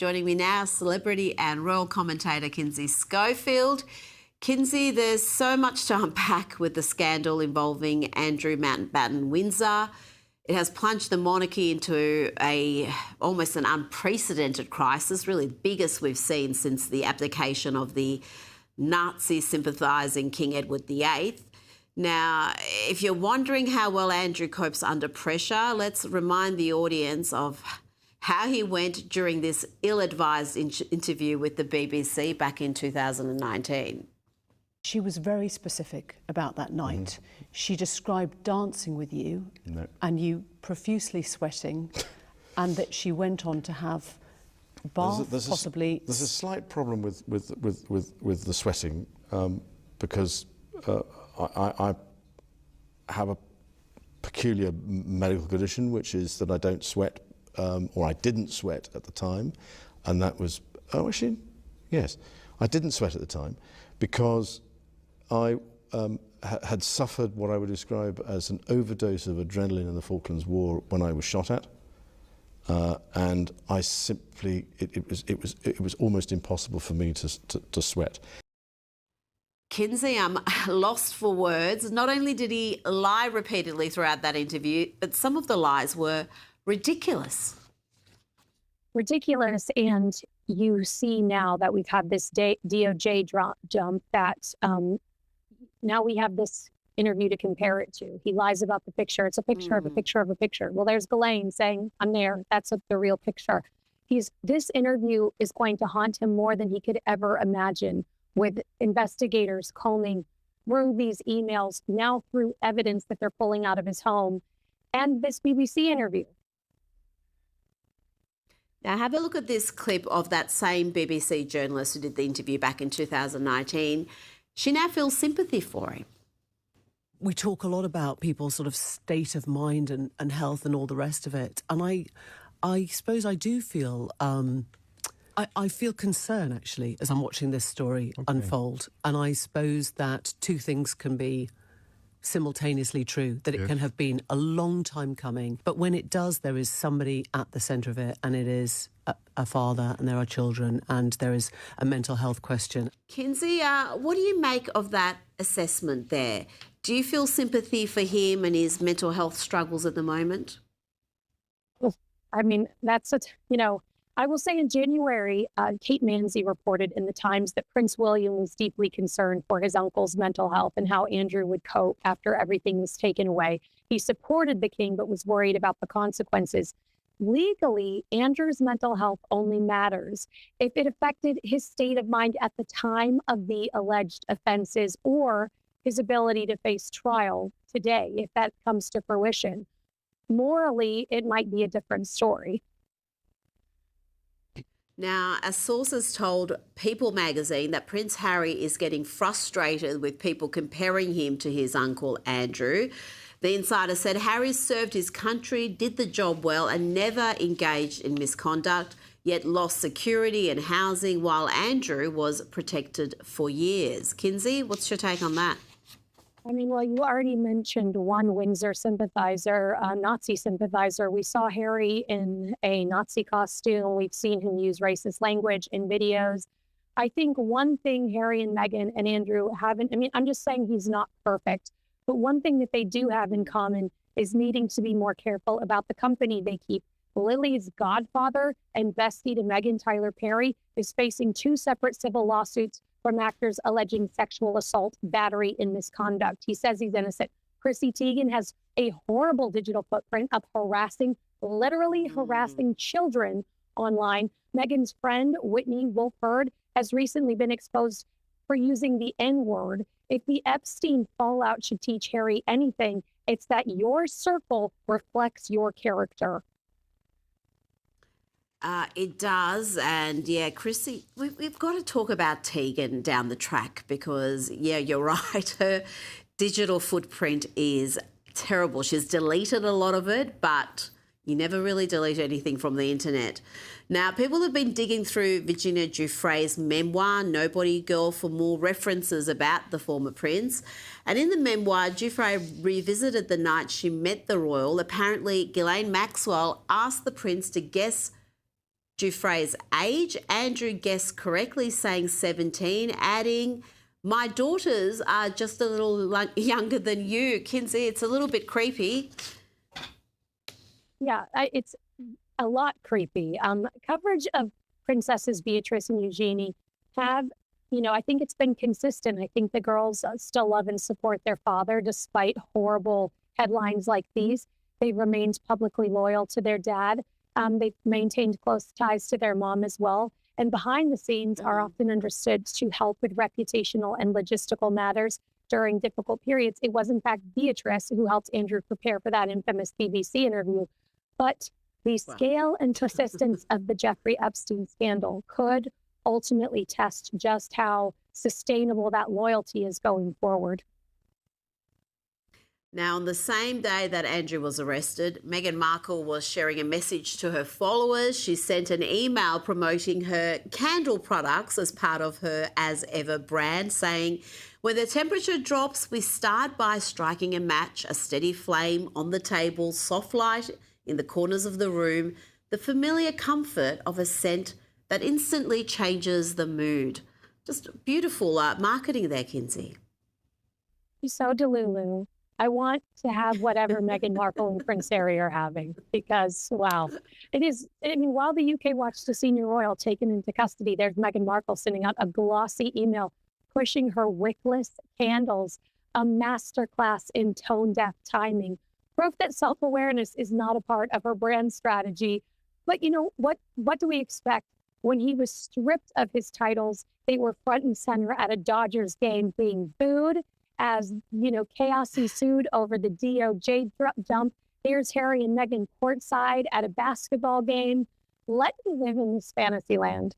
Joining me now, celebrity and royal commentator Kinsey Schofield. Kinsey, there's so much to unpack with the scandal involving Andrew Mountbatten-Windsor. It has plunged the monarchy into almost an unprecedented crisis, really the biggest we've seen since the abdication of the Nazi sympathising King Edward VIII. Now, if you're wondering how well Andrew copes under pressure, let's remind the audience of how he went during this ill-advised interview with the BBC back in 2019. She was very specific about that night. She described dancing with you and you profusely sweating, and that she went on to have bath, possibly. There's a slight problem with the sweating because I have a peculiar medical condition, which is that I don't sweat, or I didn't sweat at the time, and that was, yes, I didn't sweat at the time because I had suffered what I would describe as an overdose of adrenaline in the Falklands War when I was shot at, and I simply, it was almost impossible for me to sweat. Kinsey, I'm lost for words. Not only did he lie repeatedly throughout that interview, but some of the lies were ridiculous. Ridiculous, and you see now that we've had this DOJ jump that now we have this interview to compare it to. He lies about the picture. It's a picture of a picture of a picture. Well, there's Ghislaine saying, I'm there. That's the real picture. This interview is going to haunt him more than he could ever imagine, with investigators combing through these emails now through evidence that they're pulling out of his home, and this BBC interview. Now, have a look at this clip of that same BBC journalist who did the interview back in 2019. She now feels sympathy for him. We talk a lot about people's sort of state of mind and health and all the rest of it. And I suppose I do feel, I feel concern, actually, as I'm watching this story unfold. And I suppose that two things can be simultaneously true, that it can have been a long time coming, but when it does, there is somebody at the centre of it, and it is a father, and there are children, and there is a mental health question. Kinsey, what do you make of that assessment there? Do you feel sympathy for him and his mental health struggles at the moment? I mean, I will say in January, Kate Manzi reported in the Times that Prince William was deeply concerned for his uncle's mental health and how Andrew would cope after everything was taken away. He supported the king, but was worried about the consequences. Legally, Andrew's mental health only matters if it affected his state of mind at the time of the alleged offenses or his ability to face trial today, if that comes to fruition. Morally, it might be a different story. Now, as sources told People magazine that Prince Harry is getting frustrated with people comparing him to his uncle Andrew. The insider said Harry served his country, did the job well and never engaged in misconduct, yet lost security and housing while Andrew was protected for years. Kinsey, what's your take on that? I mean, well, you already mentioned one Windsor sympathizer, a Nazi sympathizer. We saw Harry in a Nazi costume. We've seen him use racist language in videos. I think one thing Harry and Meghan and Andrew haven't, I'm just saying he's not perfect, but one thing that they do have in common is needing to be more careful about the company they keep. Lily's godfather and bestie to Meghan, Tyler Perry, is facing 2 separate civil lawsuits from actors alleging sexual assault, battery, and misconduct. He says he's innocent. Chrissy Teigen has a horrible digital footprint of literally harassing children online. Meghan's friend, Whitney Wolford, has recently been exposed for using the N-word. If the Epstein fallout should teach Harry anything, it's that your circle reflects your character. It does, and yeah, Chrissy, we've got to talk about Teigen down the track because, yeah, you're right, her digital footprint is terrible. She's deleted a lot of it, but you never really delete anything from the internet. Now, people have been digging through Virginia Giuffre's memoir, Nobody Girl, for more references about the former prince. And in the memoir, Giuffre revisited the night she met the royal. Apparently, Ghislaine Maxwell asked the prince to guess Giuffre's age. Andrew guessed correctly, saying 17, adding, "My daughters are just a little younger than you." Kinsey, it's a little bit creepy. Yeah, it's a lot creepy. Coverage of Princesses Beatrice and Eugenie have, I think it's been consistent. I think the girls still love and support their father despite horrible headlines like these. They've remained publicly loyal to their dad. They've maintained close ties to their mom as well. And behind the scenes are often understood to help with reputational and logistical matters during difficult periods. It was, in fact, Beatrice who helped Andrew prepare for that infamous BBC interview. But the scale and persistence of the Jeffrey Epstein scandal could ultimately test just how sustainable that loyalty is going forward. Now, on the same day that Andrew was arrested, Meghan Markle was sharing a message to her followers. She sent an email promoting her candle products as part of her As Ever brand, saying, "When the temperature drops, we start by striking a match, a steady flame on the table, soft light in the corners of the room, the familiar comfort of a scent that instantly changes the mood." Just beautiful marketing there, Kinsey. You're so delulu. I want to have whatever Meghan Markle and Prince Harry are having because, wow, it is. I mean, while the UK watched the senior royal taken into custody, there's Meghan Markle sending out a glossy email pushing her wickless candles, a masterclass in tone-deaf timing, proof that self-awareness is not a part of her brand strategy. But what do we expect? When he was stripped of his titles, they were front and center at a Dodgers game being booed. As, chaos ensued over the DOJ dump. Here's Harry and Meghan courtside at a basketball game. Let me live in this fantasy land.